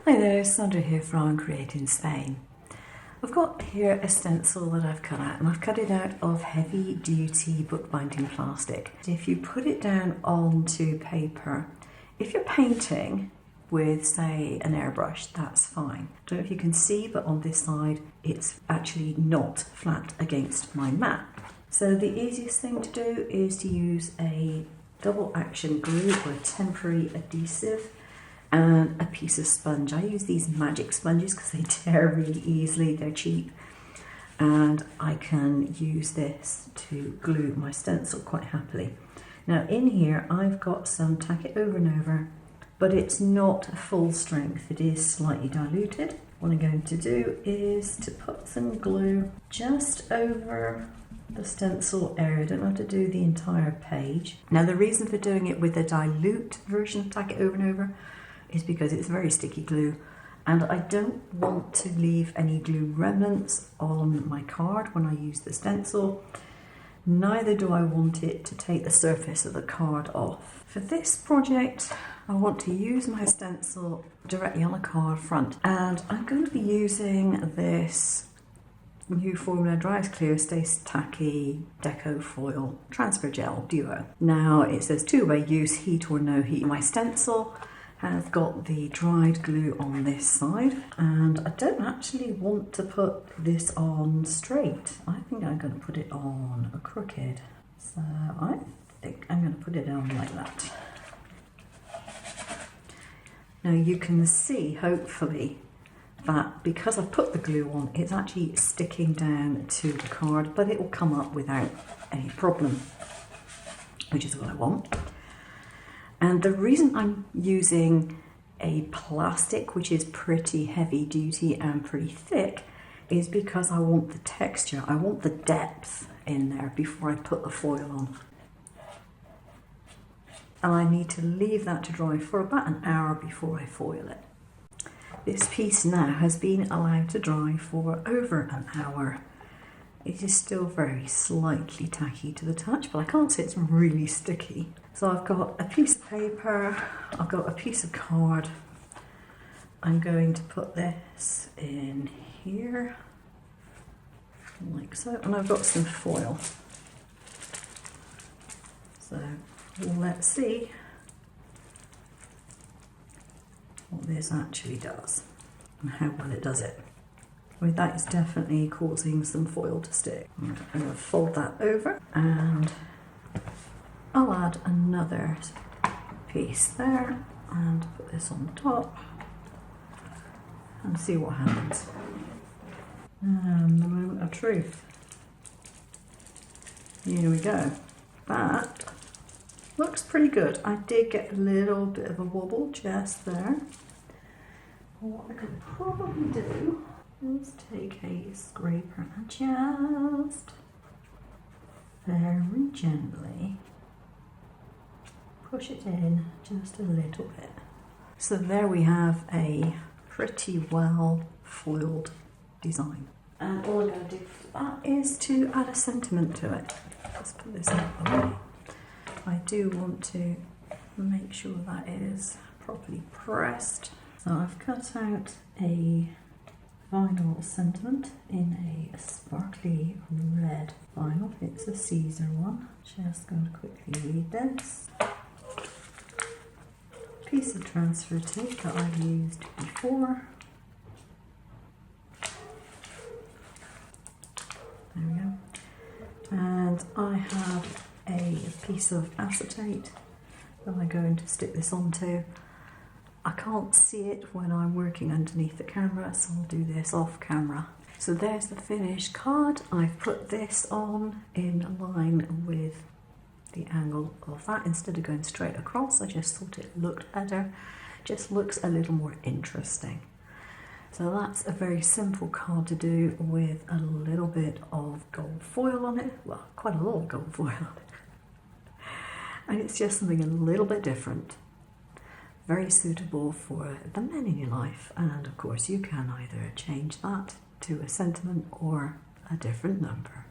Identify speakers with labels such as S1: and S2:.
S1: Hi there, Sandra here from createinspain. I've got here a stencil that I've cut out, and I've cut it out of heavy duty bookbinding plastic. If you put it down onto paper, if you're painting with, say, an airbrush, that's fine. I don't know if you can see, but on this side it's actually not flat against my mat. So the easiest thing to do is to use a double action glue or a temporary adhesive and a piece of sponge. I use these magic sponges because they tear really easily, they're cheap, and I can use this to glue my stencil quite happily. Now in here I've got some tack it over and over, but it's not full strength, it is slightly diluted. What I'm going to do is to put some glue just over the stencil area. I don't have to do the entire page. Now the reason for doing it with a dilute version of tack it over and over is because it's very sticky glue, and I don't want to leave any glue remnants on my card when I use the stencil. Neither do I want it to take the surface of the card off. For this project, I want to use my stencil directly on a card front, and I'm going to be using this new Formula Dries Clear Stay Tacky Deco Foil Transfer Gel Duo. Now it says two-way use, heat or no heat. My stencil has got the dried glue on this side, and I don't actually want to put this on straight. I think I'm going to put it on a crooked. So I think I'm going to put it on like that. Now you can see, hopefully, that because I've put the glue on, it's actually sticking down to the card, but it will come up without any problem, which is what I want. And the reason I'm using a plastic which is pretty heavy duty and pretty thick is because I want the texture, I want the depth in there before I put the foil on. And I need to leave that to dry for about an hour before I foil it. This piece now has been allowed to dry for over an hour. It is still very slightly tacky to the touch, but I can't say it's really sticky. So I've got a piece of paper, I've got a piece of card. I'm going to put this in here, like so, and I've got some foil. So let's see what this actually does and how well it does it. I mean, that is definitely causing some foil to stick. I'm going to fold that over, and I'll add another piece there and put this on the top and see what happens. And the moment of truth. Here we go. That looks pretty good. I did get a little bit of a wobble just there. What I could probably do is take a scraper and just very gently push it in just a little bit. So there we have a pretty well foiled design. And all I'm going to do for that is to add a sentiment to it. Let's put this out of the way. I do want to make sure that is properly pressed. So I've cut out a vinyl sentiment in a sparkly red vinyl. It's a Siser one. Just going to quickly read this. Piece of transfer tape that I've used before. There we go. And I have a piece of acetate that I'm going to stick this onto. I can't see it when I'm working underneath the camera, so I'll do this off camera. So there's the finished card. I've put this on in line with the angle of that. Instead of going straight across, I just thought it looked better. Just looks a little more interesting. So that's a very simple card to do with a little bit of gold foil on it. Well, quite a lot of gold foil on it. And it's just something a little bit different. Very suitable for the men in your life, and of course you can either change that to a sentiment or a different number.